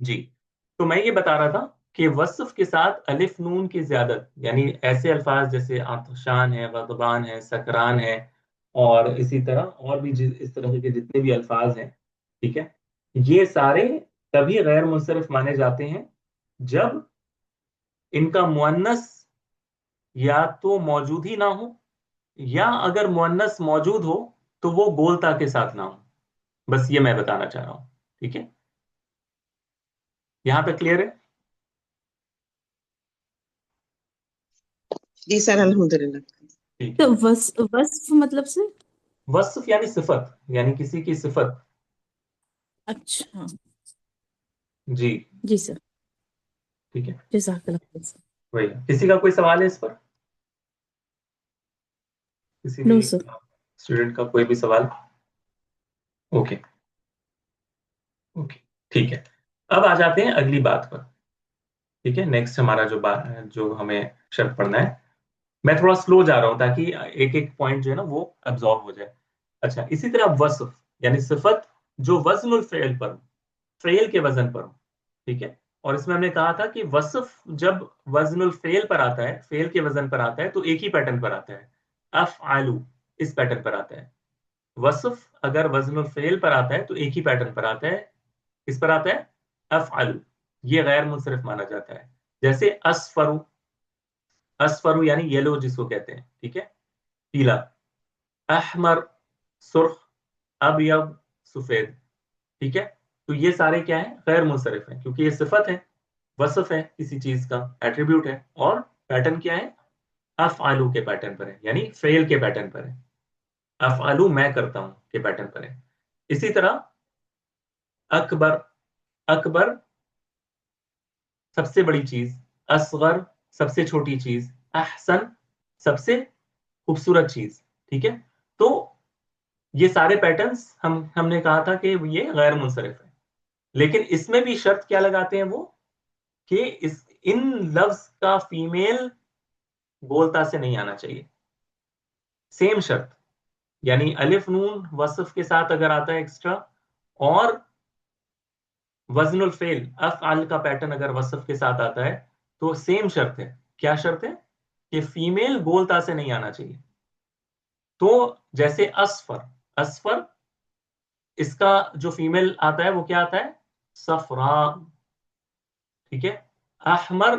جی، تو میں یہ بتا رہا تھا کہ وصف کے ساتھ الف نون کی زیادت، یعنی ایسے الفاظ جیسے عطشان ہے، غضبان ہے، سکران ہے، اور اسی طرح اور بھی اس طرح کے جتنے بھی الفاظ ہیں، ٹھیک ہے، یہ سارے تبھی غیر منصرف مانے جاتے ہیں جب ان کا مؤنث یا تو موجود ہی نہ ہو، یا اگر مؤنث موجود ہو تو وہ گولتا کے ساتھ نہ ہو. بس یہ میں بتانا چاہ رہا ہوں. ٹھیک ہے، یہاں تک کلیئر ہے؟ جی سر الحمد للہ. ٹھیک ہے. تو وصف مطلب سے؟ وصف یعنی صفت، یعنی کسی کی صفت. اچھا جی جی سر، ٹھیک ہے، جزاک اللہ خیر سر. وہی. کسی کا کوئی سوال ہے اس پر؟ کسی نو بھی سر. اسٹوڈنٹ کا کوئی بھی سوال؟ اوکے اوکے ٹھیک ہے. اب آ جاتے ہیں اگلی بات پر. ٹھیک ہے، نیکسٹ ہمارا جو ہمیں شرط پڑھنا ہے. میں تھوڑا سلو جا رہا ہوں تاکہ ایک ایک پوائنٹ جو ہے نا وہ ابزارو ہو جائے. اچھا، اسی طرح وصف یعنی صفت جو وزن الفعل پر ہو، فعل کے وزن پر ہو. ٹھیک ہے، اور اس میں ہم نے کہا تھا کہ وصف جب وزن الفعل پر آتا ہے، فعل کے وزن پر آتا ہے، تو ایک ہی پیٹرن پر آتا ہے، افعلو، اس پیٹرن پر آتا ہے. وصف اگر وزن الفعل پر آتا ہے تو ایک ہی پیٹرن پر آتا ہے. کس پر آتا ہے؟ افعلو. یہ غیر منصرف مانا جاتا ہے. جیسے اسفرو، اسفرو یعنی یلو جس کو کہتے ہیں، ٹھیک ہے، پیلا. احمر سرخ، ابیض سفید. ٹھیک ہے، تو یہ سارے کیا ہیں؟ غیر منصرف ہیں، کیونکہ یہ صفت ہے، وصف ہے، کسی چیز کا ایٹریبیوٹ ہے، اور پیٹرن کیا ہے؟ افعلو کے پیٹرن پر ہے، یعنی فعل کے پیٹرن پر ہے. افعلو میں کرتا ہوں کے پیٹرن پر ہے. اسی طرح اکبر، اکبر سب سے بڑی چیز، اصغر سب سے چھوٹی چیز، احسن سب سے خوبصورت چیز. ٹھیک ہے، تو یہ سارے پیٹرنز ہم نے کہا تھا کہ یہ غیر منصرف ہے. لیکن اس میں بھی شرط کیا لگاتے ہیں وہ، کہ ان لفظ کا فیمیل بولتا سے نہیں آنا چاہیے. سیم شرط، یعنی الف نون وصف کے ساتھ اگر آتا ہے ایکسٹرا، اور وزن الفعل افعل کا پیٹرن اگر وصف کے ساتھ آتا ہے، تو سیم شرط ہے. کیا شرط ہے؟ کہ فیمیل گولتا سے نہیں آنا چاہیے. تو جیسے اسفر، اسفر اس کا جو فیمیل آتا ہے وہ کیا آتا ہے؟ صفرا. ٹھیک ہے، احمر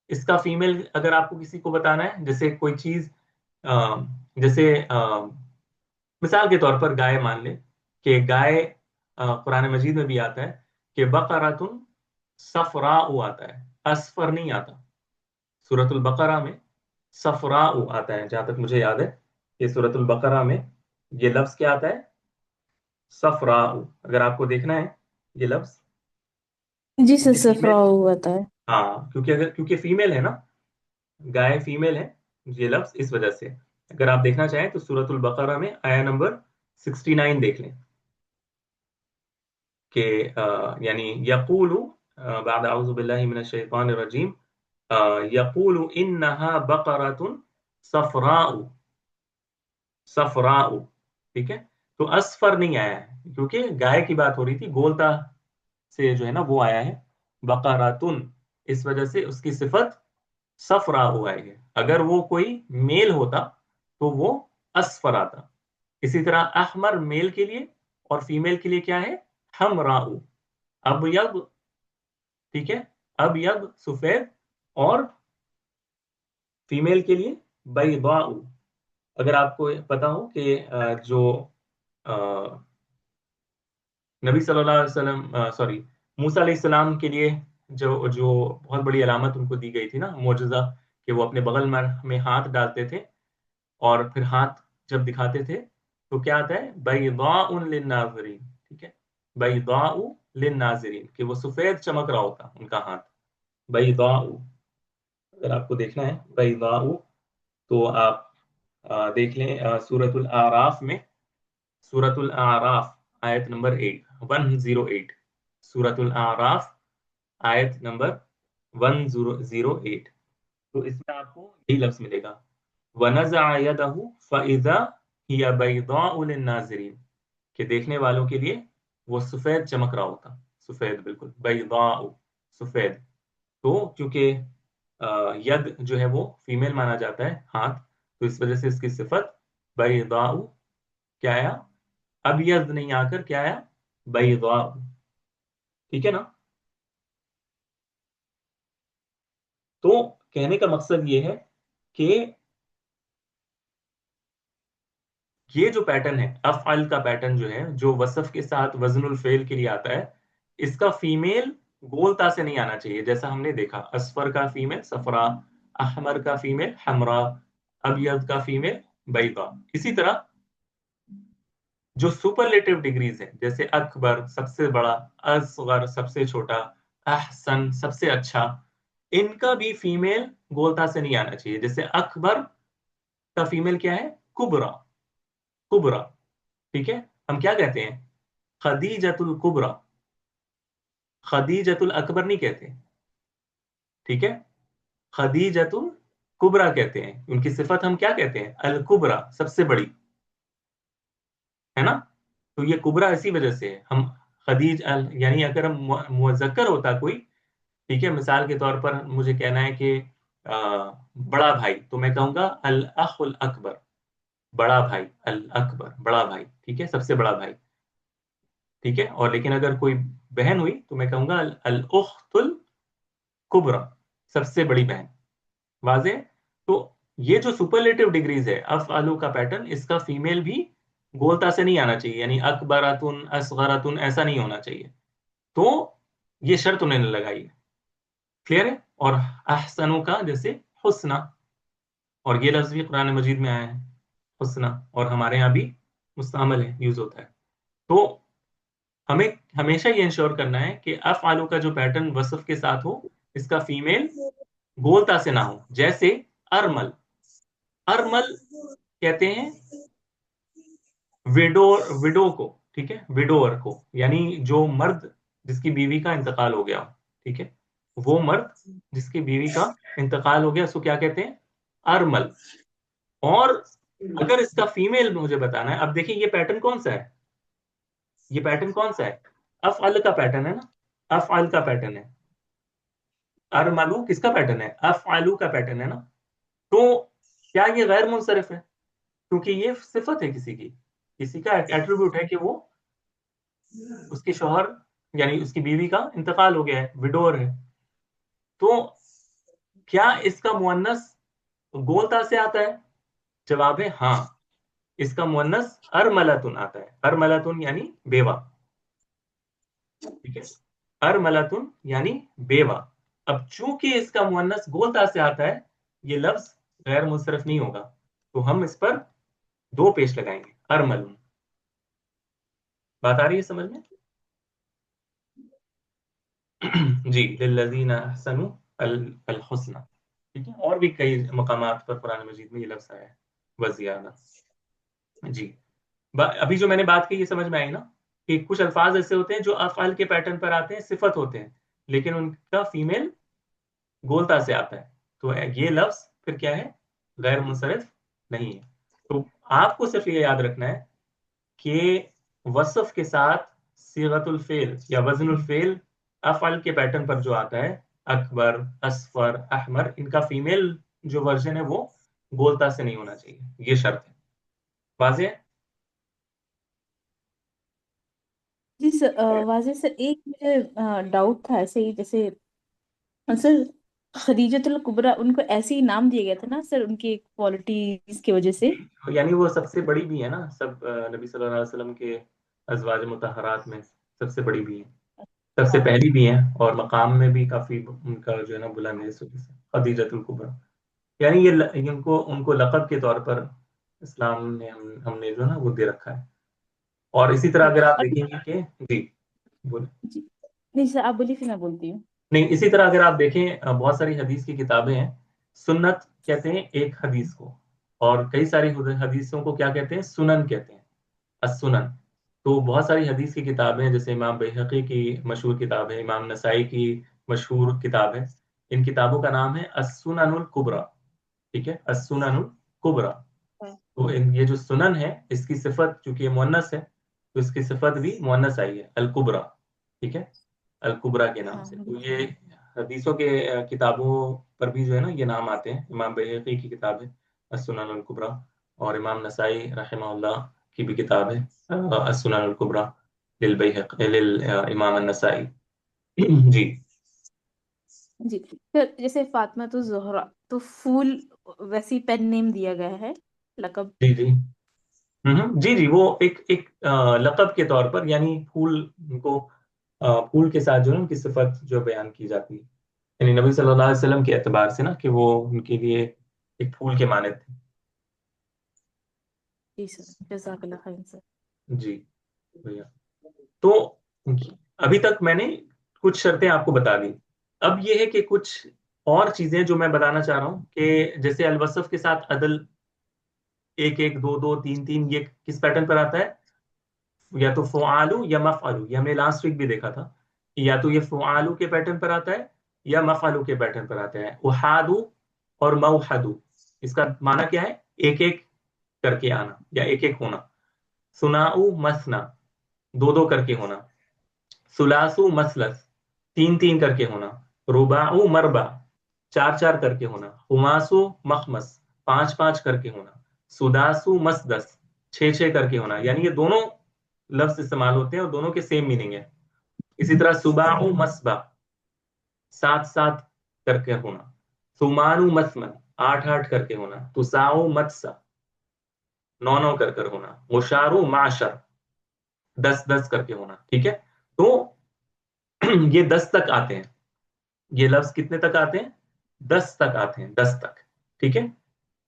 اس کا فیمیل اگر آپ کو کسی کو بتانا ہے، جیسے کوئی چیز جیسے مثال کے طور پر گائے مان لیں، کہ گائے قرآن مجید میں بھی آتا ہے کہ بقرۃ صفراء آتا ہے، اسفر نہیں آتا. سورۃ البقرہ میں صفراء آتا ہے، جہاں تک مجھے یاد ہے کہ سورۃ البقرہ میں یہ لفظ کیا آتا ہے؟ صفراء. اگر آپ کو دیکھنا ہے یہ لفظ، جی سر، کیونکہ فیمیل، صفراء ہوتا ہے. ہاں کیونکہ فیمیل ہے نا، گائے فیمیل ہے، یہ لفظ اس وجہ سے. اگر آپ دیکھنا چاہیں تو سورۃ البقرہ میں آیا نمبر 69 دیکھ لیں، کہ یعنی یقول بعد اعوذ باللہ من الشیطان الرجیم یقول انہا بقرۃ صفراء، صفراء. ٹھیک ہے، تو اسفر نہیں آیا ہے کیونکہ گائے کی بات ہو رہی تھی، گولتا سے جو ہے نا وہ آیا ہے بقراتن، اس وجہ سے اس کی صفت صفراء آئی ہے. اگر وہ کوئی میل ہوتا تو وہ اسفر آتا. اسی طرح احمر میل کے لیے، اور فیمیل کے لیے کیا ہے؟ حمراء. ابیض، ٹھیک ہے، ابیض سفید، اور فیمیل کے لیے بیضاء. اگر آپ کو پتا ہو کہ جو نبی صلی اللہ علیہ وسلم سوری موسیٰ علیہ السلام کے لیے جو بہت بڑی علامت ان کو دی گئی تھی نا، معجزہ، کہ وہ اپنے بغل میں ہاتھ ڈالتے تھے اور پھر ہاتھ جب دکھاتے تھے تو کیا آتا ہے؟ بیضاء للناظرین. ٹھیک ہے، بیضاء للناظرین، کہ وہ سفید چمک رہا ہوتا ان کا ہاتھ. بیضاء، اگر آپ کو دیکھنا ہے بیضاء تو آپ دیکھ لیں سورۃ الاعراف میں، سورۃ الاعراف آیت نمبر 108، سورۃ الاعراف آیت نمبر 108. تو اس میں آپ کو یہی لفظ ملے گا، وَنَزَعَ يَدَهُ فَإِذَا هِيَ بَيْضَاءُ لِلنَّاظِرِينَ، کہ دیکھنے والوں کے لیے وہ سفید چمک رہا ہوتا، سفید بالکل، بیضاء سفید. تو کیونکہ ید جو ہے وہ فیمیل مانا جاتا ہے ہاتھ، تو اس وجہ سے اس کی صفت بیضاء کیا آیا؟ ابیض نہیں آ کر کیا آیا؟ بیضاء. ٹھیک ہے نا؟ تو کہنے کا مقصد یہ ہے کہ یہ جو پیٹرن ہے افعل کا پیٹرن جو ہے، جو وصف کے ساتھ وزن الفعل کے لیے آتا ہے، اس کا فیمیل گولتا سے نہیں آنا چاہیے. جیسا ہم نے دیکھا اصفر کا فیمیل صفرا، احمر کا فیمیل حمرا، ابیض کا فیمیل بیضا. اسی طرح جو سپرلیٹو ڈگریز ہیں جیسے اکبر سب سے بڑا، اصغر سب سے چھوٹا، احسن سب سے اچھا، ان کا بھی فیمیل گولتا سے نہیں آنا چاہیے. جیسے اکبر کا فیمیل کیا ہے؟ کبرا. کبرا ٹھیک ہے. ہم کیا کہتے ہیں؟ خدیجۃ الکبرا. خدیجۃ الاکبر نہیں کہتے، ٹھیک ہے. خدیجۃ الکبرا کہتے ہیں. ان کی صفت ہم کیا کہتے ہیں؟ الکبرا سب سے بڑی، ہے نا. تو یہ کبرا اسی وجہ سے ہے. ہم یعنی اگر ہم مذکر ہوتا کوئی، ٹھیک ہے، مثال کے طور پر مجھے کہنا ہے کہ بڑا بھائی، تو میں کہوں گا الاخ الاکبر، بڑا بھائی الاکبر، بڑا بھائی، ٹھیک ہے، سب سے بڑا بھائی، ٹھیک ہے. اور لیکن اگر کوئی بہن ہوئی تو میں کہوں گا الاخت الکبرى، سب سے بڑی بہن. واضح؟ تو یہ جو سپرلیٹو ڈگریز ہے افعلو کا پیٹرن، اس کا فیمیل بھی گولتا سے نہیں آنا چاہیے، یعنی اکبراتن اصغراتن ایسا نہیں ہونا چاہیے. تو یہ شرط انہوں نے لگائی ہے. کلیئر ہے؟ اور احسنوں کا جیسے حسنہ، اور یہ لفظ بھی قرآن مجید میں آیا ہے حسنہ، اور ہمارے ہاں بھی مستعمل ہے، یوز ہوتا ہے. تو ہمیں ہمیشہ یہ انشور کرنا ہے کہ افعالو کا جو پیٹرن وصف کے ساتھ ہو، اس کا فیمیل گولتا سے نہ ہو. جیسے ارمل، ارمل کہتے ہیں وڈو کو، ٹھیک ہے، وڈوور کو، یعنی جو مرد جس کی بیوی کا انتقال ہو گیا، ٹھیک ہے، وہ مرد جس کی بیوی کا انتقال ہو گیا اس کو کیا کہتے ہیں؟ ارمل. اور اگر اس کا فیمیل مجھے بتانا ہے، اب دیکھیں یہ پیٹرن کون سا ہے؟ یہ پیٹرن کون سا ہے؟ افعل کا پیٹرن ہے نا، افعل کا پیٹرن ہے. ارملو کس کا پیٹرن ہے؟ افعلو کا پیٹرن ہے نا. تو کیا یہ غیر منصرف ہے؟ کیونکہ یہ صفت ہے کسی کا ایٹریبیوٹ ہے کہ وہ اس کے شوہر یعنی اس کی بیوی کا انتقال ہو گیا ہے، وڈور ہے. تو کیا اس کا مؤنث گولتا سے آتا ہے؟ جواب ہے ہاں، اس کا مؤنث ارملتن آتا ہے. ارملتن یعنی بیوہ، ٹھیک ہے، ارملتن یعنی بیوہ. اب چونکہ اس کا مؤنث گولتا سے آتا ہے، یہ لفظ غیر منصرف نہیں ہوگا، تو ہم اس پر دو پیش لگائیں گے، ارملن. بات آ رہی ہے سمجھ میں؟ جی، للذین احسنوا الحسنى، ٹھیک ہے. اور بھی کئی مقامات پر قرآن مجید میں یہ لفظ آیا ہے وزیادہ. جی، ابھی جو میں نے بات کی یہ سمجھ میں آئی نا، کہ کچھ الفاظ ایسے ہوتے ہیں جو افعال کے پیٹرن پر آتے ہیں، صفت ہوتے ہیں، لیکن ان کا فیمیل گولتا سے آتا ہے، تو یہ لفظ پھر کیا ہے؟ غیر منصرف نہیں ہے. تو آپ کو صرف یہ یاد رکھنا ہے کہ وصف کے ساتھ صیغت الفعل یا وزن الفعل افعل کے پیٹرن پر جو آتا ہے، اکبر، اصفر، احمر، ان کا فیمیل جو ورژن ہے وہ گولتا سے نہیں ہونا چاہیے، یہ شرط ہے. واضح ہے؟ جی سر، واضح سر. ایک مجھے ڈاؤٹ تھا ایسے ہی، جیسے سر خدیجۃ الکبریٰ ان کو ایسے ہی نام دیا گیا تھا نا سر، ان کی کوالٹیز کی وجہ سے. یعنی وہ سب سے بڑی بھی ہے نا، سب نبی صلی اللہ علیہ وسلم کے ازواج مطہرات میں سب سے بڑی بھی ہیں، سب سے ہاں پہلی بھی ہیں، اور مقام میں بھی کافی ان کا جو ہے نا بلند ہے اس وجہ سے خدیجۃ الکبریٰ. یعنی یہ ان کو لقب کے طور پر اسلام نے ہم نے جو ہے نا وہ دے رکھا ہے. اور اسی طرح اگر آپ اور دیکھیں گے کہ جی بولیں. جی نہیں سر، آپ بولیے پھر میں بولتی ہوں. نہیں، اسی طرح اگر آپ دیکھیں بہت ساری حدیث کی کتابیں ہیں، سنت کہتے ہیں ایک حدیث کو، اور کئی ساری حدیثوں کو کیا کہتے ہیں؟ سنن کہتے ہیں، السنن. تو بہت ساری حدیث کی کتابیں ہیں، جیسے امام بیہقی کی مشہور کتاب ہے، امام نسائی کی مشہور کتاب ہے. ان کتابوں کا نام ہے السنن الکبریٰ، ٹھیک ہے، السنن الکبریٰ. تو یہ جو سنن ہے اس کی صفت چونکہ یہ مؤنث ہے، تو اس کی صفت بھی مؤنث آئی ہے، الکبریٰ، ٹھیک ہے. الकुबरा के नाम हाँ से। तो ये बिल्कुल। हदीसों के किताबों पर भी जो है ना ये नाम आते हैं। इमाम बैहक़ी की किताब है अस्सुनन अल कुबरा, और इमाम नसाई रहमहुल्लाह की भी किताब है अस्सुनन अल कुबरा लिल बैहक़ी लिल इमाम नसाई। जी जी। फिर जैसे फातिमा तो जोहरा तो फूल वैसी पेन नेम दिया गया है, लकब। जी जी। जी जी, वो एक एक लक़ब के तौर पर, यानी फूल उनको फूल के साथ जो है उनकी सिफत जो बयान की जाती है, यानी नबी सल्लल्लाहु अलैहि वसल्लम के एतबार से ना, कि वो उनके लिए एक फूल के मानद थे। जी सर, जज़ाकल्लाह खैर सर। जी भैया। तो अभी तक मैंने कुछ शर्तें आपको बता दी। अब ये है कि कुछ और चीजें जो मैं बताना चाह रहा हूँ, कि जैसे अलवसफ के साथ अदल, एक एक दो दो तीन तीन, ये किस पैटर्न पर आता है? या तो फ़ुआलु या मफ़अलु, ये हमने लास्ट वीक भी देखा था कि या तो ये फ़ुआलु के पैटर्न पर आता है या मफ़अलु के पैटर्न पर आता है। उहादु और मौहदु, इसका माना क्या है? एक एक करके आना या एक एक होना। सुनाउ मसना, दो दो करके होना। सुलासु मसलस, तीन तीन करके होना। रुबाउ मरबा, चार चार करके होना। हुमासु मखमस, पांच पांच करके होना। सुदासु मसदस, छह छह करके होना। यानी ये दोनों लफ्ज इस्तेमाल होते हैं और दोनों के सेम मीनिंग है। इसी तरह सुबाउ मसबा, सात सात करके होना। सुमानु मसमन, आठ आठ करके होना। तुसाउ मतसा, नौ नौ कर कर होना। मुशारु माशर, दस दस करके होना। ठीक है, तो ये 10 तक आते हैं। ये लफ्ज कितने तक आते हैं? 10 तक आते हैं, 10 तक। ठीक है,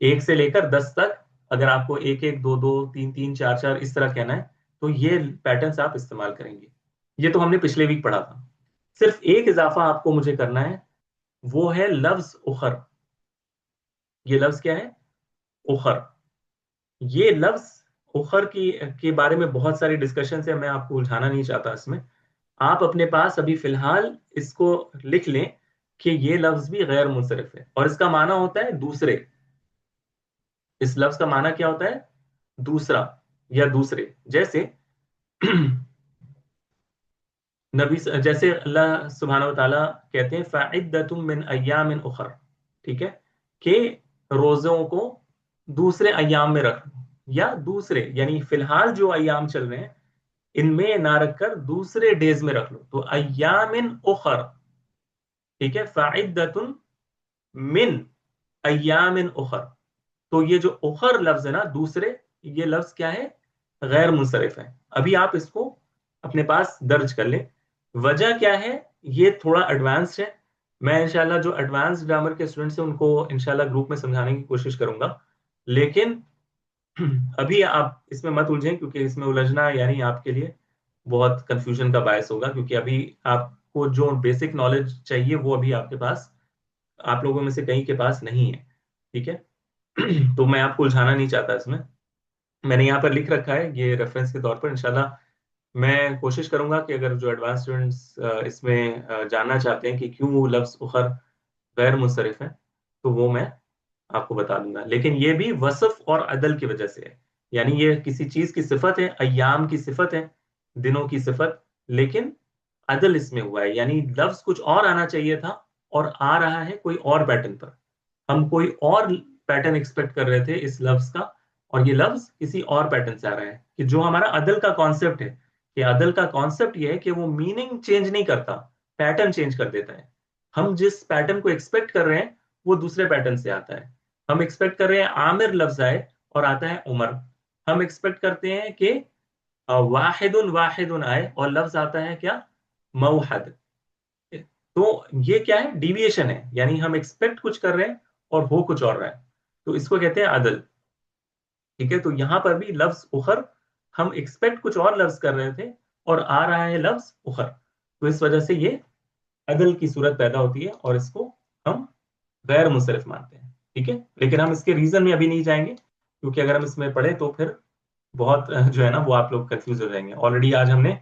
एक से लेकर 10 तक। अगर आपको एक एक दो दो तीन तीन चार चार इस तरह कहना है, तो ये पैटर्न्स आप इस्तेमाल करेंगे। ये तो हमने पिछले वीक पढ़ा था। सिर्फ एक इजाफा आपको मुझे करना है, वो है लफ्ज उखर। ये लफ्ज क्या है? उखर। ये लफ्ज उखर की के बारे में बहुत सारी डिस्कशन है, मैं आपको उलझाना नहीं चाहता इसमें। आप अपने पास अभी फिलहाल इसको लिख लें कि ये लफ्ज भी गैर मुंसरिफ है, और इसका माना होता है दूसरे। इस लफ्ज का माना क्या होता है? दूसरा या दूसरे। जैसे जैसे अल्लाह सुब्हानहू व तआला कहते हैं फ़अइद्दतुम मिन अय्यामिन उखर, ठीक है, कि रोजों को दूसरे अय्याम में रख लो, या दूसरे यानी फिलहाल जो अय्याम चल रहे हैं इनमें ना रखकर दूसरे डेज में रख लो। तो अय्यामिन उखर, ठीक है, फ़अइद्दतुन मिन अय्यामिन उखर। तो ये जो उखर लफ्ज है ना, दूसरे, ये लफ्ज क्या है? गैर मुंसरिफ है। अभी आप इसको अपने पास दर्ज कर लें। वजह क्या है? ये थोड़ा एडवांस्ड है। मैं इंशाल्लाह जो एडवांस ग्रामर के स्टूडेंट्स हैं उनको इंशाल्लाह ग्रुप में समझाने की कोशिश करूंगा। लेकिन अभी आप इसमें मत उलझें, क्योंकि इसमें उलझना यानी आपके लिए बहुत कंफ्यूजन का बायस होगा, क्योंकि अभी आपको जो बेसिक नॉलेज चाहिए वो अभी आपके पास, आप लोगों में से कई के पास नहीं है। ठीक है, तो मैं आपको उलझाना नहीं चाहता इसमें। मैंने यहाँ पर लिख रखा है ये रेफरेंस के तौर पर। इंशाल्लाह मैं कोशिश करूंगा कि अगर जो एडवांस स्टूडेंट्स इसमें जानना चाहते हैं कि क्यों वो लफ्ज उखर गैर मुंसरिफ है, तो वो मैं आपको बता दूंगा। लेकिन ये भी वसफ और अदल की वजह से है। यानी ये किसी चीज की सिफत है, अय्याम की सिफत है, दिनों की सिफत, लेकिन अदल इसमें हुआ है। यानी लफ्ज कुछ और आना चाहिए था और आ रहा है कोई और पैटर्न पर। हम कोई और पैटर्न एक्सपेक्ट कर रहे थे इस लफ्ज का, और ये लफ्ज किसी और पैटर्न से आ रहा है। कि जो हमारा अदल का कॉन्सेप्ट है, कि अदल का कॉन्सेप्ट ये है कि वो मीनिंग चेंज नहीं करता, पैटर्न चेंज कर देता है। हम जिस पैटर्न को एक्सपेक्ट कर रहे हैं वो दूसरे पैटर्न से आता है। हम एक्सपेक्ट कर रहे हैं आमिर लफ्ज आए और आता है उमर। हम एक्सपेक्ट करते हैं कि वाहिदुन वाहिदुन आए और लफ्ज आता है क्या? मौहद। तो ये क्या है? डिविएशन है। यानी हम एक्सपेक्ट कुछ कर रहे हैं और हो कुछ और रहा है। तो इसको कहते हैं अदल। ठीक है, तो यहां पर भी लफ्ज उखर, हम एक्सपेक्ट कुछ और लफ्ज कर रहे थे और आ रहा है लफ्ज उखर। तो इस वजह से ये अदल की सूरत पैदा होती है और इसको हम गैर मुंसरिफ मानते हैं। ठीक है, लेकिन हम इसके रीजन में अभी नहीं जाएंगे, क्योंकि अगर हम इसमें पढ़े तो फिर बहुत जो है ना वो आप लोग कंफ्यूज हो जाएंगे। ऑलरेडी आज हमने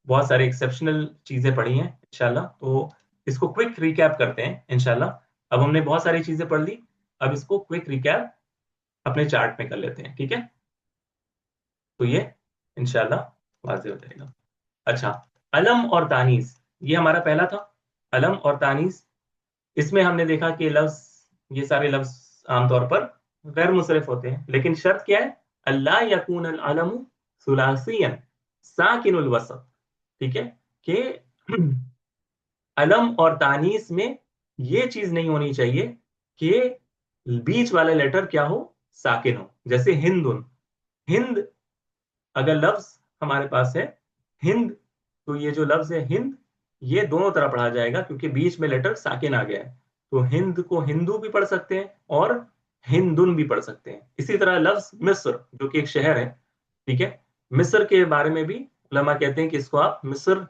बहुत सारी एक्सेप्शनल चीजें पढ़ी हैं इंशाल्लाह। तो इसको क्विक रिकैप करते हैं इंशाल्लाह। अब हमने बहुत सारी चीजें पढ़ ली, अब इसको क्विक रिकैप अपने चार्ट में कर लेते हैं। ठीक है, तो ये इंशाल्लाह वाज़ेह हो जाएगा। अच्छा, अलम और तानीस, ये हमारा पहला था, अलम और तानीस। इसमें हमने देखा कि लफ्ज, ये सारे लफ्ज आमतौर पर गैर मुnsरफ होते हैं, लेकिन शर्त क्या है, अल्ला यकून अल अलमु सुलासियन साकिनुल वसत। ठीक है, कि अलम और तानीस में ये चीज नहीं होनी चाहिए कि बीच वाला लेटर क्या हो, साकिन हो। जैसे हिंदुन, हिंद अगर लफ्ज हमारे पास है हिंद, तो ये जो लफ्ज है हिंद, ये दोनों तरह पढ़ा जाएगा क्योंकि बीच में लेटर साकिन आ गया है। तो हिंद को हिंदू भी पढ़ सकते हैं और हिंदुन भी पढ़ सकते हैं। इसी तरह लफ्ज मिस्र, जो कि एक शहर है, ठीक है, मिस्र के बारे में भी उलमा कहते हैं कि इसको आप मिस्र,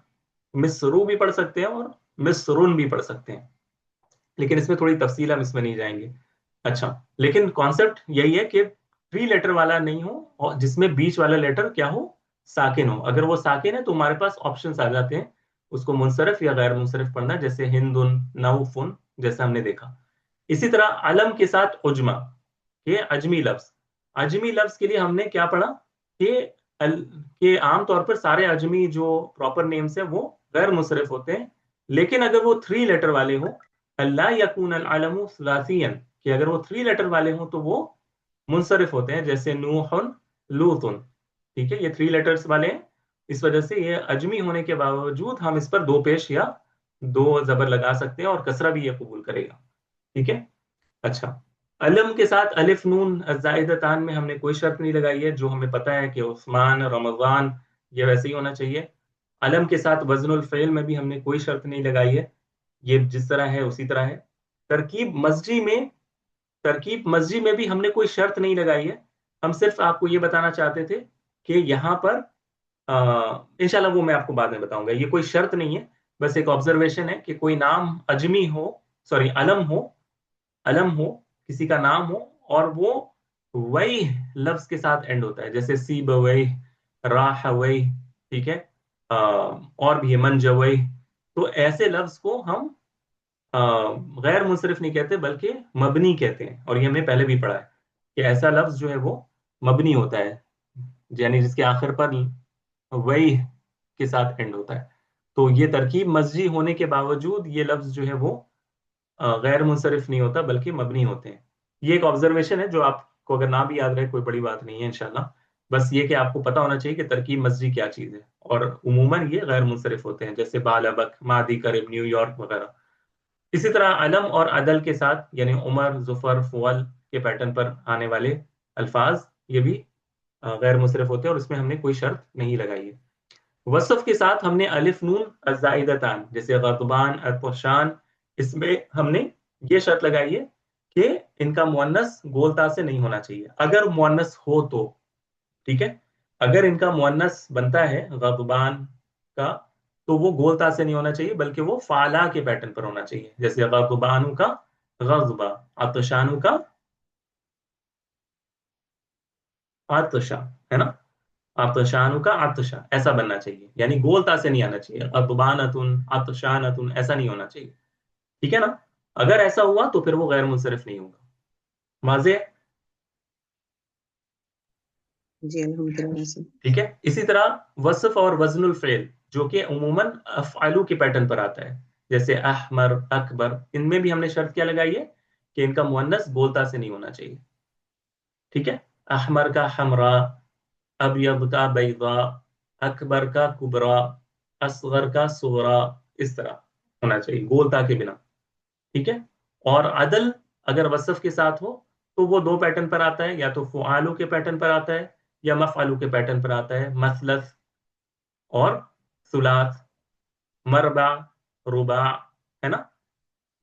मिस्रू भी पढ़ सकते हैं और मिस्रुन भी पढ़ सकते हैं, लेकिन इसमें थोड़ी तफसील, हम इसमें नहीं जाएंगे। अच्छा, लेकिन कॉन्सेप्ट यही है कि थ्री लेटर वाला नहीं हो और जिसमें बीच वाला लेटर क्या हो, साकिन हो। अगर वो साकिन है तो हमारे पास ऑप्शंस आ जाते हैं उसको मुनसरफ या गैर मुनसरफ पढ़ना, जैसे हिंदुन, नौफुन, जैसा हमने देखा। इसी तरह अलम के साथ उजमा, ये अजमी लफ्ज, अजमी लफ्ज के लिए हमने क्या पढ़ा कि कि आमतौर पर सारे अजमी जो प्रॉपर नेम्स है वो गैर मुनसरफ होते हैं, लेकिन अगर वो थ्री लेटर वाले हो, अल्लाह यकून अल अलमु सुलासियन, कि अगर वो थ्री लेटर वाले हो तो वो मुनसरफ होते हैं, जैसे नूहुन, लूतुन। ठीक है, ये थ्री लेटर्स वाले हैं, इस वजह से ये अजमी होने के बावजूद हम इस पर दो पेश या दो जबर लगा सकते हैं और कसरा भी ये कबूल करेगा। ठीक है। अच्छा, अलम के साथ अलिफ नून जायदतान में हमने कोई शर्त नहीं लगाई है, जो हमें पता है कि उस्मान, रमजान, ये वैसे ही होना चाहिए। अलम के साथ वजनुल फ़ेल में भी हमने कोई शर्त नहीं लगाई है, ये जिस तरह है उसी तरह है। तरकीब मस्जी में, तरकीब मस्जी में भी हमने कोई शर्त नहीं लगाई है, हम सिर्फ आपको ये बताना चाहते थे कि यहाँ पर इंशाल्लाह वो मैं आपको बाद में बताऊंगा, ये कोई शर्त नहीं है, बस एक ऑब्जर्वेशन है कि कोई नाम अजमी हो, सॉरी अलम हो, अलम हो, किसी का नाम हो और वो वही लफ्ज के साथ एंड होता है, जैसे सी बवई, राह वही, ठीक है, और भी है मन जवई। तो ऐसे लफ्ज को हम अ, गैर मुंसरिफ नहीं कहते बल्कि मबनी कहते हैं, और ये हमने पहले भी पढ़ा है कि ऐसा लफ्ज जो है वो मबनी होता है, यानी जिसके आखिर पर वही के साथ एंड होता है। तो ये तरकीब मस्जी होने के बावजूद ये लफ्ज जो है वो गैर मुंसरिफ नहीं होता बल्कि मबनी होते हैं। ये एक ऑब्जर्वेशन है जो आपको अगर ना भी याद रहे कोई बड़ी बात नहीं है इंशाल्लाह, बस ये कि आपको पता होना चाहिए कि तरकीब मस्जी क्या चीज़ है, और उमूमन ये गैर मुंसरिफ होते हैं, जैसे बालबक, मादी करीब, न्यूयॉर्क वगैरह। इसी तरह अलम और अदल के साथ, यानी उमर, जुफर, फुअल के पैटर्न पर आने वाले अल्फाज, ये भी गैर मुंसरिफ होते हैं और इसमें हमने कोई शर्त नहीं लगाई है। वसफ के साथ हमने अलिफ नून अज़ाइदतान, जैसे गतबान, अतशान, इसमें हमने ये शर्त लगाई है कि इनका मुअन्नस गोलता से नहीं होना चाहिए, अगर मुअन्नस हो तो। ठीक है, अगर इनका मुअन्नस बनता है गतबान का, तो वो गोलता से नहीं होना चाहिए बल्कि वो फाला के पैटर्न पर होना चाहिए, जैसे गतबानु का गजबा, अतशानु का आतशा, है ना, आतशानु का आतशा, ऐसा बनना चाहिए, यानी गोलता से नहीं आना चाहिए, अतबानतुन, आतशानतुन, ऐसा नहीं होना चाहिए। ठीक है ना, अगर ऐसा हुआ तो फिर वो गैर मुंसरिफ नहीं होगा। वाज़ेह? जी अल्हम्दुलिल्लाह से। ठीक है, इसी तरह वस्फ और वजनुल फेल, जो कि उमूमन अफ़आलू के पैटर्न पर आता है, जैसे अहमर, अकबर, इनमें भी हमने शर्त क्या लगाई है कि इनका मुअन्नस बोलता से नहीं होना चाहिए। ठीक है, अहमर का हमरा, अबयद का बैदा, अकबर का कुबरा, असगर का सुगरा, इस तरह होना चाहिए गोलता के बिना। ठीक है, और अदल अगर वसफ के साथ हो तो वो दो पैटर्न पर आता है, या तो फ़ुआलू के पैटर्न पर आता है या मफ़अलू के पैटर्न पर आता है, मसलस और सुलास, मरबा, रुबा, है ना,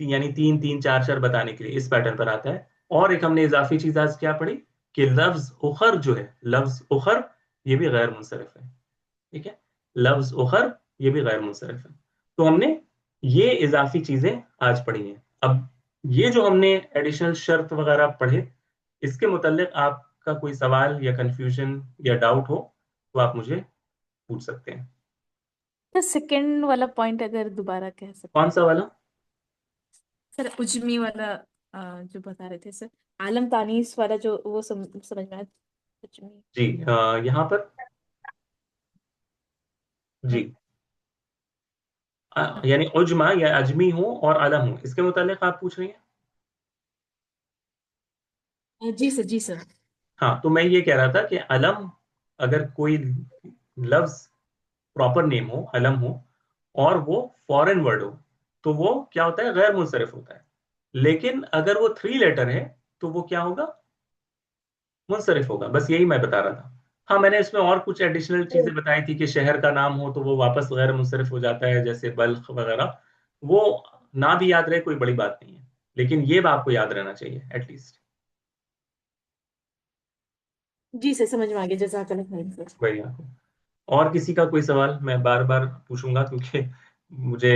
यानी तीन तीन चार चार बताने के लिए इस पैटर्न पर आता है। और एक हमने इजाफी चीज आज क्या पढ़ी कि लफ्ज उखर जो है, लफ्ज उखर, ये भी गैर मुंसरिफ है। ठीक है, लफ्ज उखर ये भी गैर मुंसरिफ है। तो हमने ये इजाफी चीजें आज पढ़ी हैं। अब ये जो हमने एडिशनल शर्त वगैरह पढ़े, इसके मुतालिक आपका कोई सवाल या कंफ्यूजन या डाउट हो तो आप मुझे पूछ सकते हैं। तो सेकंड वाला पॉइंट अगर दोबारा कह सकते कौन हैं। सा वाला? सर उजमी वाला जो बता रहे थे सर, आलम तानीस वाला जो वो समझ में आया। उजमी। जी, यहाँ पर, जी, यानी उजमा या अजमी हो और अलम हो, इसके मुतालिक आप पूछ रही हैं? जी सर, जी सर। हाँ, तो मैं ये कह रहा था कि अलम, अगर कोई लफ्ज प्रॉपर नेम हो, अलम हो, और वो फॉरेन वर्ड हो, तो वो क्या होता है, गैर मुंसरिफ होता है। लेकिन अगर वो थ्री लेटर है तो वो क्या होगा, मुंसरिफ होगा। बस यही मैं बता रहा था। हाँ, मैंने इसमें और कुछ एडिशनल चीजें बताई थी कि शहर का नाम हो तो वो वापस गैर मुंसरिफ हो जाता है, जैसे बल्ख वगैरह। वो ना भी याद रहे कोई बड़ी बात नहीं है, लेकिन ये आपको याद रहना चाहिए एटलीस्ट। जी सर, समझ में आ गया, जज़ाकल्लाह खैर सर। वही आपको। और किसी का कोई सवाल मैं बार बार पूछूंगा, क्योंकि मुझे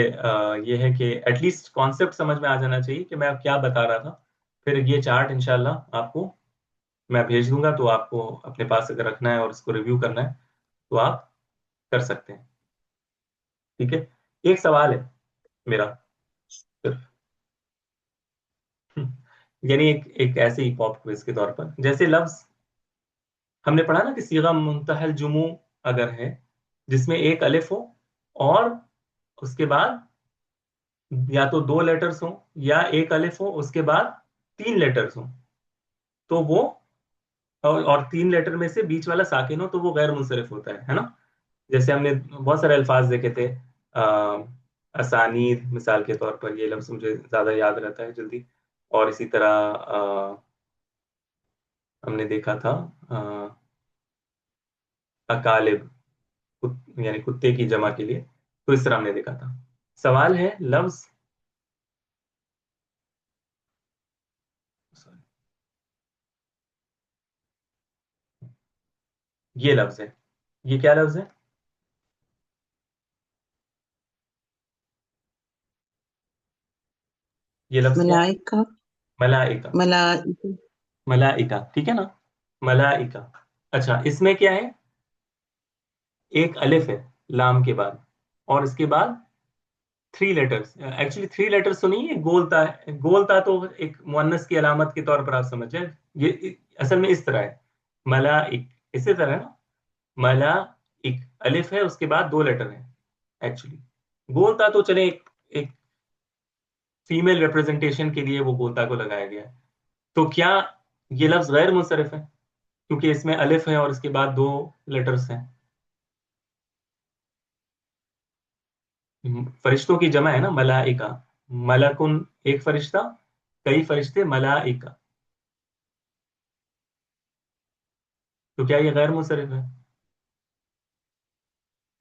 ये है कि एटलीस्ट कॉन्सेप्ट समझ में आ जाना चाहिए कि मैं क्या बता रहा था। फिर ये चार्ट इंशाल्लाह आपको मैं भेज दूंगा, तो आपको अपने पास अगर रखना है और इसको रिव्यू करना है तो आप कर सकते हैं। ठीक है, एक सवाल है मेरा सिर्फ, यानी एक एक ऐसे ही पॉप क्विज के तौर पर, जैसे लफ्ज हमने पढ़ा ना कि सीगा मुंतहल जुमू अगर है जिसमें एक अलिफ हो और उसके बाद या तो दो लेटर्स हो, या एक अलिफ हो उसके बाद तीन लेटर्स हो, तो वो और तीन लेटर में से बीच वाला साकिन हो तो वो गैर मुंसरिफ होता है ना। जैसे हमने बहुत सारे अल्फाज देखे थे, असानीद मिसाल के तौर पर, ये लफ्ज मुझे ज्यादा याद रहता है जल्दी। और इसी तरह हमने देखा था अकालिब, यानी कुत्ते की जमा के लिए, तो इस तरह हमने देखा था। सवाल है लफ्ज, ये लफ्ज है, ये क्या लफ्ज है, ये लफ्ज क्या है? मलाइका। मलाइका। मलाइका। मलाइका, ठीक है ना, मलाइका। अच्छा, इसमें क्या है, एक अलिफ है लाम के बाद, और इसके बाद three letters, actually three letters तो नहीं है, गोलता है। गोलता तो एक मुअन्नस की अलामत के तौर पर आप समझ जाए। असल में इस तरह है, मलाइक, इसी तरह है ना, मलाइक, अलिफ है उसके बाद दो लेटर है एक्चुअली। गोलता तो चले एक फीमेल रिप्रेजेंटेशन के लिए वो गोलता को लगाया गया है। तो क्या ये लफ्ज गैर मुंसरिफ है क्योंकि इसमें अलिफ है और इसके बाद दो लेटर्स हैं? फरिश्तों की जमा है ना मलाइका, मलकुन एक फरिश्ता, कई फरिश्ते मलाइका, तो क्या ये गैर मुंसरिफ है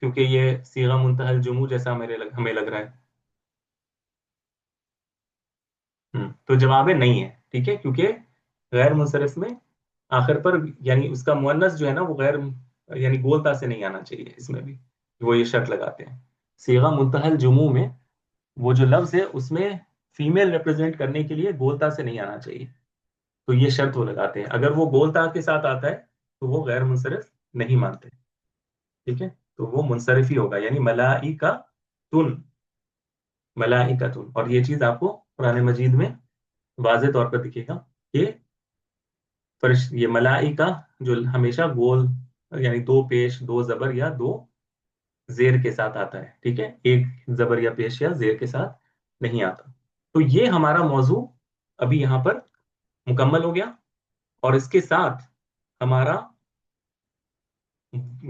क्योंकि ये सीगा मुंतहल जुमू जैसा हमें लग रहा है? तो जवाब है नहीं है, ठीक है, क्योंकि गैर मुंसरिफ में आखिर पर यानी उसका मुअन्नस जो है ना वो गैर, यानी गोलता से नहीं आना चाहिए इसमें भी, वो ये शर्त लगाते हैं। सीगा मुंतहल जुमू में वो जो लफ्ज है उसमें फीमेल रिप्रेजेंट करने के लिए गोलता से नहीं आना चाहिए, तो ये शर्त वो लगाते हैं। अगर वो गोलता के साथ आता है तो वो गैर मुंसरिफ नहीं मानते। ठीक है, तो वो मुंसरिफ ही होगा, यानी मलाइका तुन, मलाइका तुन। और ये चीज आपको कुरान मजीद में वाज़े तौर पर दिखेगा कि फरिश ये मलाइका जो हमेशा गोल, यानी दो पेश दो जबर या दो जेर के साथ आता है, ठीक है, एक जबर या पेश या जेर के साथ नहीं आता। तो ये हमारा मौजू अभी यहाँ पर मुकम्मल हो गया, और इसके साथ हमारा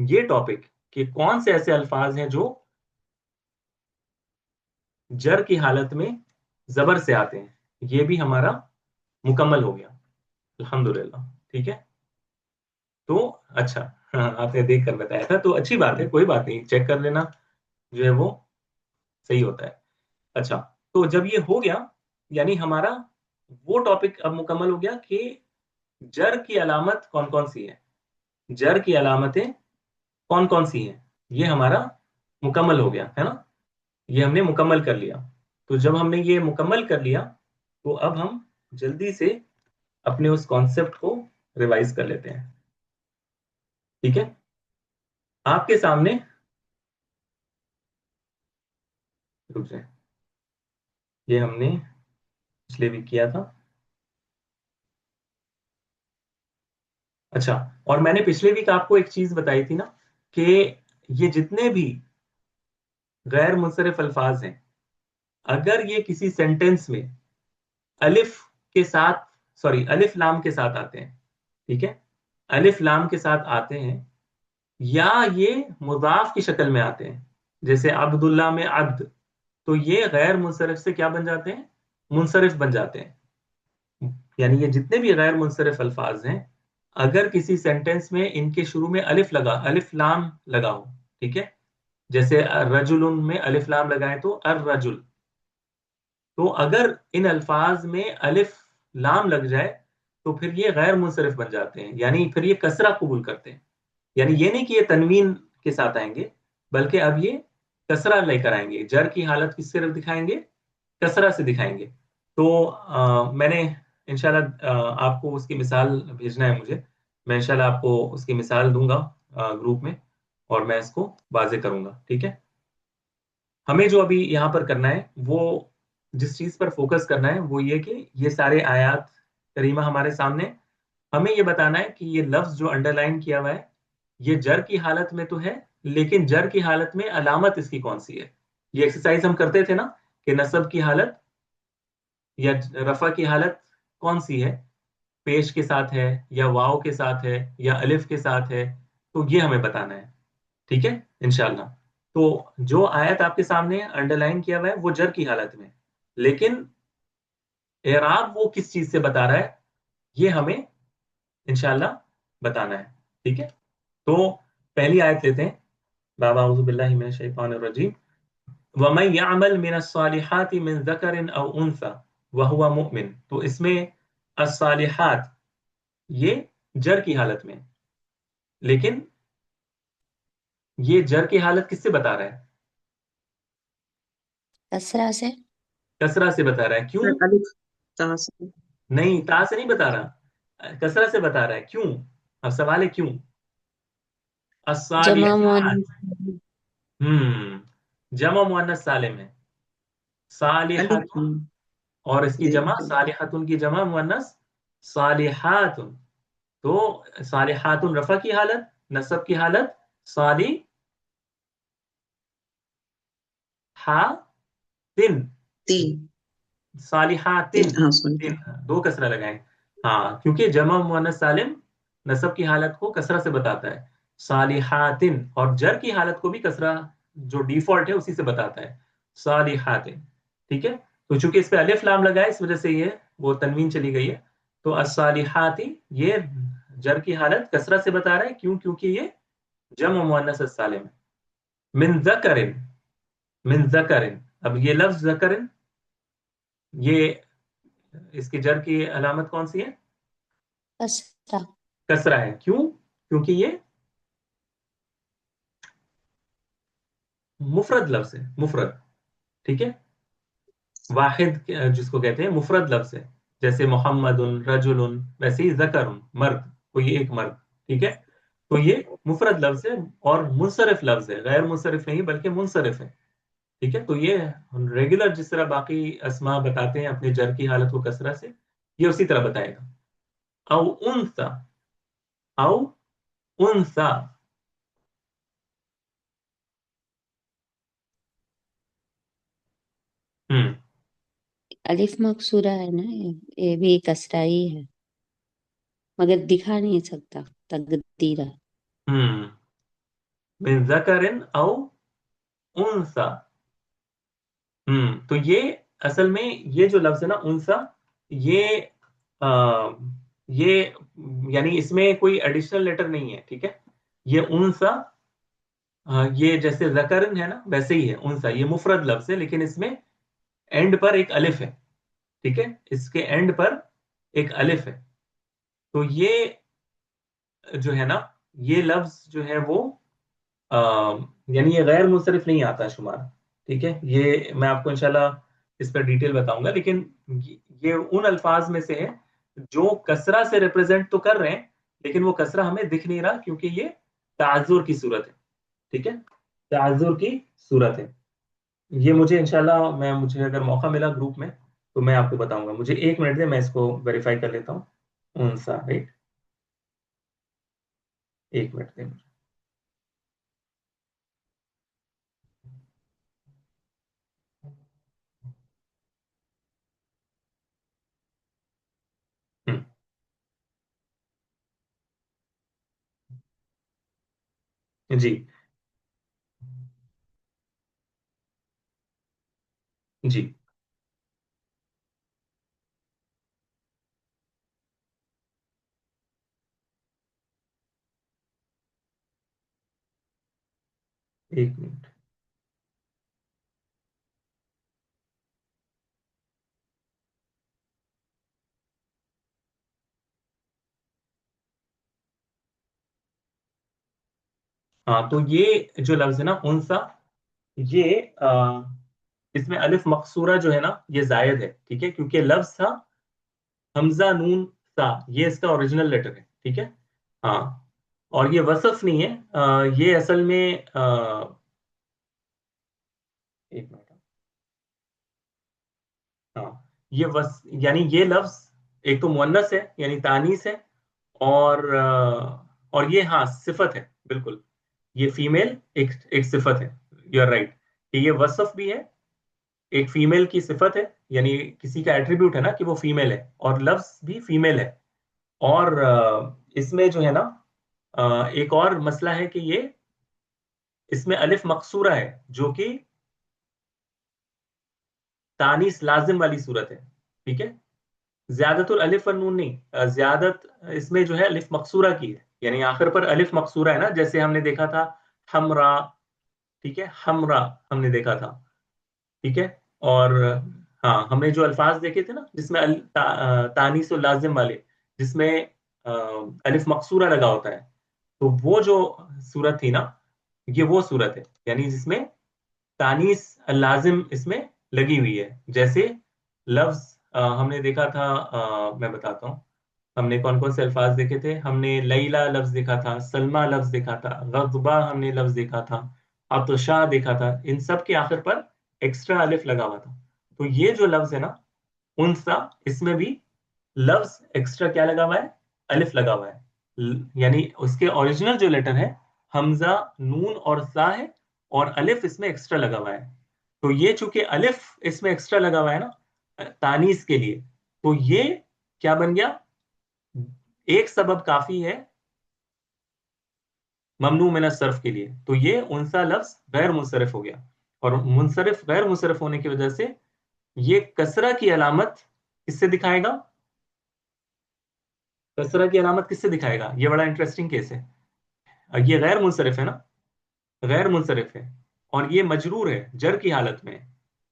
ये टॉपिक कि कौन से ऐसे अल्फाज हैं जो जर की हालत में जबर से आते हैं, ये भी हमारा मुकम्मल हो गया अल्हम्दुलिल्लाह। ठीक है, तो अच्छा, हाँ, आपने देख कर बताया था तो अच्छी बात है, कोई बात नहीं, चेक कर लेना जो है वो सही होता है। अच्छा, तो जब ये हो गया, यानी हमारा वो टॉपिक अब मुकम्मल हो गया कि जर की अलामत कौन कौन सी है, जर की अलामतें कौन कौन सी हैं, ये हमारा मुकम्मल हो गया है ना, ये हमने मुकम्मल कर लिया। तो जब हमने ये मुकम्मल कर लिया तो अब हम जल्दी से अपने उस कॉन्सेप्ट को रिवाइज कर लेते हैं। ठीक है, आपके सामने, रुक जाए, ये हमने पिछले वीक किया था। अच्छा, और मैंने पिछले वीक आपको एक चीज बताई थी ना कि ये जितने भी غیر منصرف الفاظ ہیں اگر یہ کسی سینٹینس میں الف کے ساتھ سوری الف لام کے ساتھ آتے ہیں. ٹھیک ہے, الف لام کے ساتھ آتے ہیں یا یہ مضاف کی شکل میں آتے ہیں, جیسے عبداللہ میں عبد, تو یہ غیر منصرف سے کیا بن جاتے ہیں, منصرف بن جاتے ہیں. یعنی یہ جتنے بھی غیر منصرف الفاظ ہیں اگر کسی سینٹینس میں ان کے شروع میں الف لام لگا ہو, ٹھیک ہے, جیسے رجل میں الف لام لگائیں تو الرجل, تو اگر ان الفاظ میں الف لام لگ جائے تو پھر یہ غیر منصرف بن جاتے ہیں, یعنی پھر یہ کسرہ قبول کرتے ہیں. یعنی یہ نہیں کہ یہ تنوین کے ساتھ آئیں گے بلکہ اب یہ کسرہ لے کر آئیں گے, جر کی حالت کس طرف دکھائیں گے, کسرہ سے دکھائیں گے. تو میں نے انشاءاللہ آپ کو اس کی مثال بھیجنا ہے مجھے, میں انشاءاللہ آپ کو اس کی مثال دوں گا گروپ میں اور میں اس کو واضح کروں گا. ٹھیک ہے, ہمیں جو ابھی یہاں پر کرنا ہے وہ جس چیز پر فوکس کرنا ہے وہ یہ کہ یہ سارے آیات کریمہ ہمارے سامنے, ہمیں یہ بتانا ہے کہ یہ لفظ جو انڈر لائن کیا ہوا ہے یہ جر کی حالت میں تو ہے لیکن جر کی حالت میں علامت اس کی کون سی ہے. یہ ایکسرسائز ہم کرتے تھے نا کہ نصب کی حالت یا رفع کی حالت کون سی ہے, پیش کے ساتھ ہے یا واو کے ساتھ ہے یا الف کے ساتھ ہے, تو یہ ہمیں بتانا ہے. ٹھیک ہے انشاءاللہ. تو جو آیت آپ کے سامنے انڈر لائن کیا ہوا ہے وہ جر کی حالت میں, لیکن اعراب وہ کس چیز سے بتا رہا ہے یہ ہمیں انشاءاللہ بتانا ہے. ٹھیک ہے, تو پہلی آیت لیتے ہیں. بابا اعوذ باللہ من الشیطان الرجیم. وَمَن يَعْمَلْ مِنَ الصَّالِحَاتِ مِن ذَكَرٍ أَوْ أُنثَىٰ وَهُوَ مُؤْمِنٌ, تو اس میں الصالحات یہ جر کی حالت میں, لیکن یہ جر کی حالت کس سے بتا رہا ہے, کسرہ سے. کسرہ سے بتا رہا ہے. کیوں؟ الف تا سے. نہیں, تا سے نہیں بتا رہا, کسرہ سے بتا رہا ہے. کیوں؟ اب سوال ہے کیوں. جمع الصالحات جمع مؤنث سالم ہے, الف صالحات اور اس کی زیر جمع صالحاتن کی جمع مؤنث صالحات, تو صالحات رفع کی حالت, نصب کی حالت صالحاتن, تین صالحاتن, ہاں سوری. دو کسرہ لگائیں. ہاں, کیونکہ جمع مؤنث سالم نصب کی حالت کو کسرہ سے بتاتا ہے, صالحاتن, اور جر کی حالت کو بھی کسرہ جو ڈیفالٹ ہے اسی سے بتاتا ہے, صالحاتن. ٹھیک ہے, تو چونکہ اس پہ الف لام لگا ہے اس وجہ سے یہ وہ تنوین چلی گئی ہے. تو الصالحاتی یہ جر کی حالت کسرہ سے بتا رہا ہے. کیوں؟ کیونکہ یہ جمع مؤنث سالم ہے. من ذکر, من ذکر, اب یہ لفظ ذکر یہ اس کی جر کی علامت کون سی ہے, کسرہ. کسرہ ہے. کیوں؟ کیونکہ یہ مفرد لفظ ہے, مفرد. ٹھیک ہے, واحد جس کو کہتے ہیں مفرد لفظ ہے, جیسے محمد رجل, ویسے ہی ذکر مرد, کوئی ایک مرد. ٹھیک ہے, تو یہ مفرد لفظ ہے اور منصرف لفظ ہے, غیر منصرف نہیں بلکہ منصرف ہے. ٹھیک ہے, تو یہ ریگولر جس طرح باقی اسماء بتاتے ہیں اپنے جر کی حالت کو کسرہ سے, یہ اسی طرح بتائے گا. او انثى, او انثى, الف مکسورہ ہے نا, یہ بھی کسرہ ہی ہے مگر دکھا نہیں سکتا تقدیرہ. من ذکر او انثى. تو یہ اصل میں یہ جو لفظ ہے نا انثى, یہ یہ یعنی اس میں کوئی ایڈیشنل لیٹر نہیں ہے. ٹھیک ہے, یہ انثى یہ جیسے ذکرن ہے نا ویسے ہی ہے انثى, یہ مفرد لفظ ہے لیکن اس میں اینڈ پر ایک الف ہے. ٹھیک ہے, اس کے اینڈ پر ایک الف ہے. تو یہ جو ہے نا یہ لفظ جو ہے وہ یعنی یہ غیر منصرف نہیں آتا شمار. ٹھیک ہے, یہ میں آپ کو انشاءاللہ اس پر ڈیٹیل بتاؤں گا, لیکن یہ ان الفاظ میں سے ہے جو کسرہ سے ریپرزینٹ تو کر رہے ہیں لیکن وہ کسرہ ہمیں دکھ نہیں رہا کیونکہ یہ تعذر کی صورت ہے. ٹھیک ہے, تعذر کی صورت ہے. یہ مجھے انشاءاللہ مجھے اگر موقع ملا گروپ میں تو میں آپ کو بتاؤں گا. مجھے 1 منٹ دیں, میں اس کو ویریفائی کر لیتا ہوں. انسا رائٹ, 1 منٹ دیں مجھے. जी जी। एक मिनट। हाँ, तो ये जो लफ्ज है ना उनसा, ये इसमें अलिफ मकसूरा जो है ना ये जायद है, ठीक है, क्योंकि लफ्ज था हमजा नून सा, ये इसका ओरिजिनल लेटर है, ठीक है। हाँ, और ये वसफ नहीं है, ये असल में एक मिनट। हाँ, ये यानी ये लफ्ज एक तो मुअन्नस है यानी तानीस है, और ये हाँ सिफत है बिल्कुल। ये फीमेल एक एक सिफत है, यू आर राइट, कि ये वसफ भी है, एक फीमेल की सिफत है, यानी किसी का एट्रीब्यूट है ना कि वो फीमेल है, और लफ्ज भी फीमेल है। और इसमें जो है ना एक और मसला है कि ये इसमें अलिफ मकसूरा है जो कि तानीस लाजिम वाली सूरत है, ठीक है। ज्यादातुल अलिफ व नून नहीं, ज्यादत इसमें जो है अलिफ मकसूरा की है, यानी आखिर पर अलिफ मकसूरा है ना, जैसे हमने देखा था हमरा, ठीक है, हमरा हमने देखा था, ठीक है। और हाँ, हमने जो अल्फाज देखे थे ना जिसमें तानीस और लाजिम वाले, जिसमें अलिफ मकसूरा लगा होता है, तो वो जो सूरत थी ना, ये वो सूरत है, यानी जिसमें तानीस लाजिम इसमें लगी हुई है। जैसे लफ्ज हमने देखा था, मैं बताता हूँ, हमने कौन कौन से अल्फाज देखे थे। हमने लैला लफ्ज देखा था, सलमा लफ्ज देखा था, गज़बा हमने लफ्ज देखा था, अतशा देखा था। इन सब के आखिर पर एक्स्ट्रा अलिफ लगा हुआ था। तो ये जो लफ्ज है ना उनसा, इसमें भी लफ्ज एक्स्ट्रा क्या लगा हुआ है, अलिफ लगा हुआ है। यानी उसके ओरिजिनल जो लेटर है हमजा नून और सा है, और अलिफ इसमें एक्स्ट्रा लगा हुआ है। तो ये चूंकि अलिफ इसमें एक्स्ट्रा लगा हुआ है ना तानीस के लिए, तो ये क्या बन गया, एक सबब काफी है ममनू मिन सर्फ के लिए। तो ये उनसा लफ्ज गैर मुनसरिफ हो गया, और मुनसरिफ गैर मुनसरिफ होने की वजह से ये कसरा की अलामत किससे दिखाएगा, कसरा की अलामत किससे दिखाएगा, ये बड़ा इंटरेस्टिंग केस है। ये गैर मुनसरिफ है ना, गैर मुनसरिफ है, और ये मजरूर है जर की हालत में।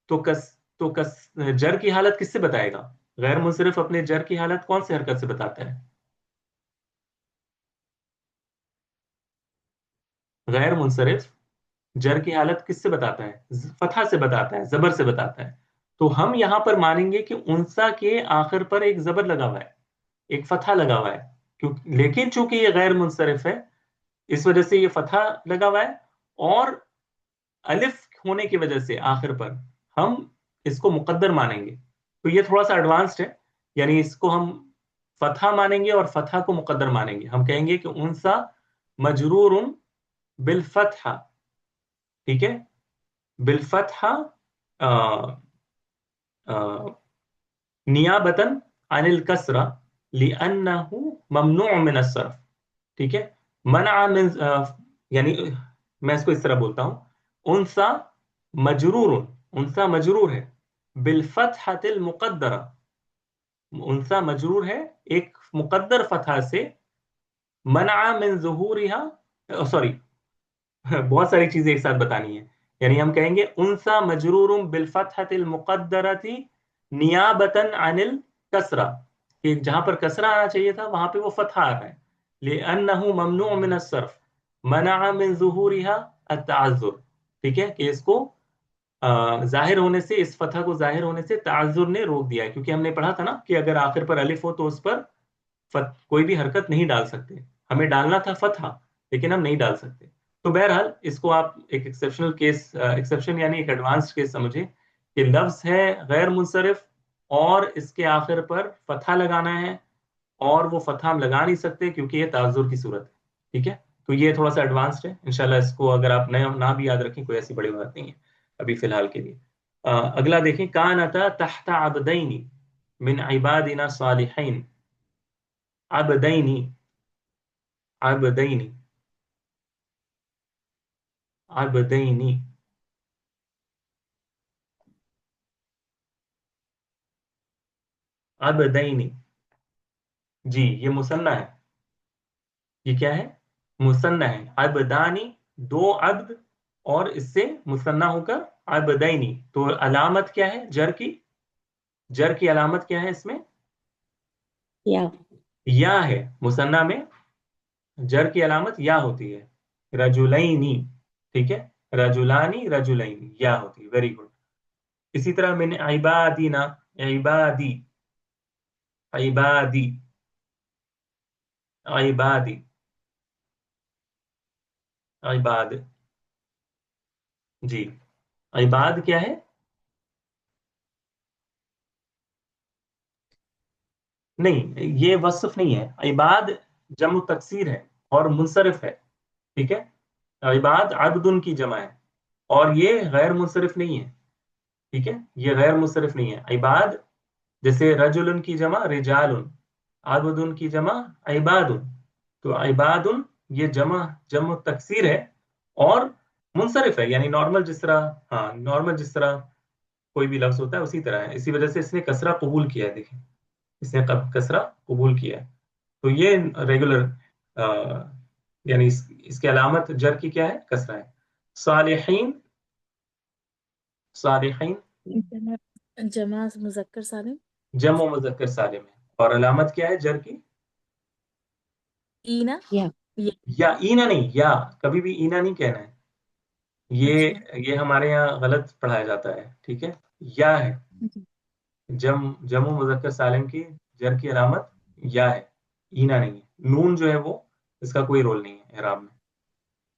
तो कस जर की हालत किससे बताएगा, गैर मुनसरिफ अपने जर की हालत कौन से हरकत से बताता है, गैर मुनसरिफ जर की हालत किससे बताता है, फतहा से बताता है, जबर से बताता है। तो हम यहां पर मानेंगे कि उनसा के आखिर पर एक जबर लगा हुआ है, एक फतहा लगा हुआ है, लेकिन चूंकि ये गैर मुनसरिफ है, इस वजह से ये फतहा लगा हुआ है, और अलिफ होने की वजह से आखिर पर हम इसको मुकद्दर मानेंगे। तो ये थोड़ा सा एडवांस्ड है, यानी इसको हम फतहा मानेंगे और फतहा को मुकद्दर मानेंगे। हम कहेंगे कि उनसा मजरूर बिल फतहा, ठीक है, बिल फतहा नियाबतन अनिल कसरा लिअन्नहु ममनू मिन अस्सर्फ, ठीक है। मना मिन यानी मैं इसको इस तरह बोलता हूं, उनसा मजरूर, उनसा मजरूर है बिल फतहतिल मुकद्दरा, उनसा मजरूर है एक मुकद्दर फतहा से, मना मिन ज़ुहूरिहा, सॉरी बहुत सारी चीजें एक साथ बतानी है। यानी हम कहेंगे उनसा मजरूर बिल फतहतिल मुकद्दरति नियाबतन अनिल कसरा, कि जहां पर कसरा आना चाहिए था वहां पे वो फतहा आ रहा है, लिअन्नहु ममनू मिन अस्सर्फ मना मिन ज़ुहूरिहा अत्तअज़्ज़ुर, ठीक है, कि इसको जाहिर होने से, इस फतह को जाहिर होने से ताजुर ने रोक दिया है, क्योंकि हमने पढ़ा था ना कि अगर आखिर पर अलिफ हो तो उस पर कोई भी हरकत नहीं डाल सकते। हमें डालना था फतहा, लेकिन हम नहीं डाल सकते। तो बहरहाल इसको आप एक एक्सेप्शनल केस, एक्सेप्शन यानी एक एडवांस्ड केस समझे, कि लफ्ज है गैर मुनसरिफ और इसके आखिर पर फतहा लगाना है, और वो फतहा हम लगा नहीं सकते क्योंकि ये ताजुर की सूरत है, ठीक है। तो ये थोड़ा सा एडवांस्ड है, इंशाल्लाह इसको अगर आप नए ना भी याद रखें कोई ऐसी बड़ी बात नहीं है अभी फिलहाल के लिए। अगला देखें, कानता तहता अबदैनी मिन इबादिना सालिहीन, अबदैनी, अबदैनी, अबदैनी, अबदैनी, जी ये मुसन्ना है, ये क्या है, मुसन्ना है। अबदानी, दो अब्द, और इससे मुसन्ना होकर अबदैनी। तो अलामत क्या है जर की, जर की अलामत क्या है इसमें, या या है। मुसन्ना में जर की अलामत या होती है। रजुलैनी, ठीक है, रजुलानी रजुलैनी, या होती है। Very good. इसी तरह मैंने इबादीना, इबादी, इबादी, इबादी, इबाद, जी इबाद क्या है, नहीं ये वस्फ नहीं है। इबाद जम तकसीर है और मुनसरिफ है, ठीक है। इबाद अब्दुन की जमा है, और ये गैर मुनसरिफ नहीं है, ठीक है, ये गैर मुनसरिफ नहीं है। इबाद जैसे रजुलन की जमा रिजालुन, अब्दुन की जमा इबादुन। तो इबादुन ये जमा जम तकसीर है और मुनसरिफ है, यानी नॉर्मल जिस तरह, हाँ नॉर्मल जिस तरह कोई भी लफ्ज होता है उसी तरह है। इसी वजह से इसने कसरा कबूल किया है, देखिए इसने कसरा कबूल किया है। तो ये रेगुलर, यानी इसकी अलामत जर की क्या है, कसरा है। सालिहीन, सालिहीन जमा जमा मुजक्कर सालिम। जमो मुजक्कर सालिम है, और अलामत क्या है जर की, ईना। या ये या ईना नहीं, या कभी भी ईना नहीं कहना है, अच्छा। ये हमारे यहाँ गलत पढ़ाया जाता है, ठीक है। या है, जी। जमो मुजक्कर सालिम की जर की अलामत या है, ईना नहीं है। नून जो है वो इसका कोई रोल नहीं है इराब में,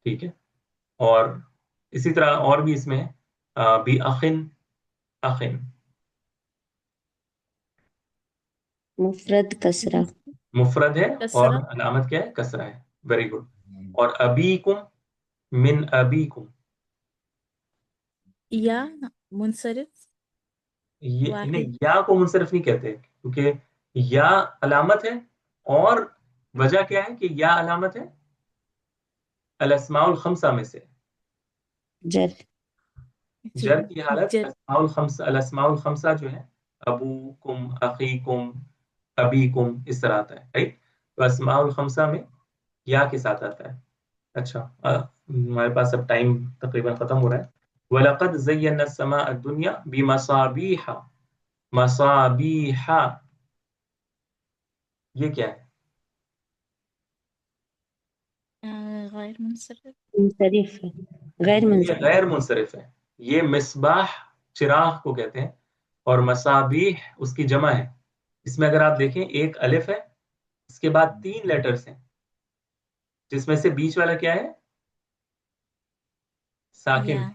ठीक है। और इसी तरह और भी इसमें है, बी अखिन, अखिन मुफरद कसरा। मुफरद है और कसरा। अलामत क्या है, कसरा है। Very good. और अबीकुम, मिन अबीकुम, या मुनसरिफ ये नहीं, वाहिद। या को मुनसरिफ नहीं कहते, क्योंकि या अलामत है, और वजह क्या है कि या अलामत है अल अस्माउल खमसा में से। जर जी। जर की हालत जर। अस्माउल खमसा, अल अस्माउल खमसा जो है, अबूकुम, अखीकुम, अबीकुम, इस तरह आता है, राइट। तो अस्माउल खमसा में या के साथ आता है। अच्छा, हमारे पास अब टाइम तकरीबन खत्म हो रहा है। वलक़द ज़य्यना अस्समाअ दुनिया बिमसाबीहा, मसाबीहा, ये क्या है, गैर मुनसरिफ। मुनसरिफ है, गैर ये मुनसरिफ। गैर मुनसरिफ है। ये मिसबाह चिराग को कहते हैं, और मसाबीह उसकी जमा है। इसमें अगर आप देखें एक अलिफ है, इसके बाद तीन लेटर्स हैं, जिसमें से बीच वाला क्या है, साकिन, या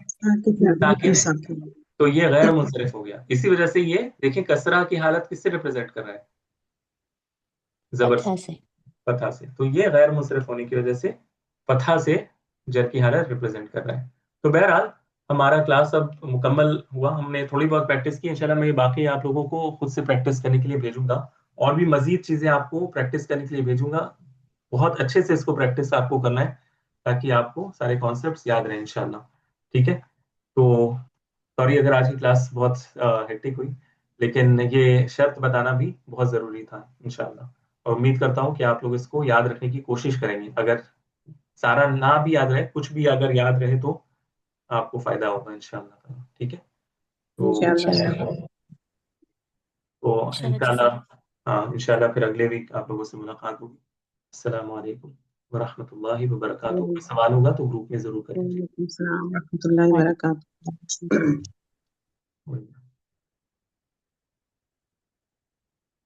साकिन है। साकिन। तो ये गैर मुनसरिफ हो गया। इसी वजह से ये देखें कसरा की हालत किससे रिप्रेजेंट कर रहा है, जबर से, फतहा से। फतहा से। तो ये गैर मुनसरिफ होने की वजह से फतहा से जर की हालत रिप्रेजेंट कर रहा है। तो बहरहाल हमारा क्लास अब मुकम्मल हुआ, हमने थोड़ी बहुत प्रैक्टिस की। इंशाल्लाह मैं बाकी आप लोगों को खुद से प्रैक्टिस करने के लिए भेजूंगा, और भी मजीद चीजें आपको प्रैक्टिस करने के लिए भेजूंगा। बहुत अच्छे से इसको प्रैक्टिस आपको करना है, ताकि आपको सारे कॉन्सेप्ट्स याद रहें इंशाल्लाह, ठीक है। तो सॉरी अगर आज की क्लास बहुत हेक्टिक हुई, लेकिन ये शर्त बताना भी बहुत ज़रूरी था इंशाल्लाह। और उम्मीद करता हूँ कि आप लोग इसको याद रखने की कोशिश करेंगे। अगर सारा ना भी याद रहे, कुछ भी अगर याद रहे, तो आपको फायदा होगा इंशाल्लाह, ठीक है। तो इंशाल्लाह। इंशाल्लाह। तो इंशाल्लाह इंशाल्लाह, जज़ाक। हाँ इंशाल्लाह फिर अगले वीक आप लोगों से मुलाकात होगी। अस्सलाम वालेकुम वरहमतुल्लाहि वबरकातुहू। कोई सवाल होगा तो ग्रुप में ज़रूर करें। वालेकुम सलाम व रहमतुल्लाहि व वालेकुम बरकातहू। जी।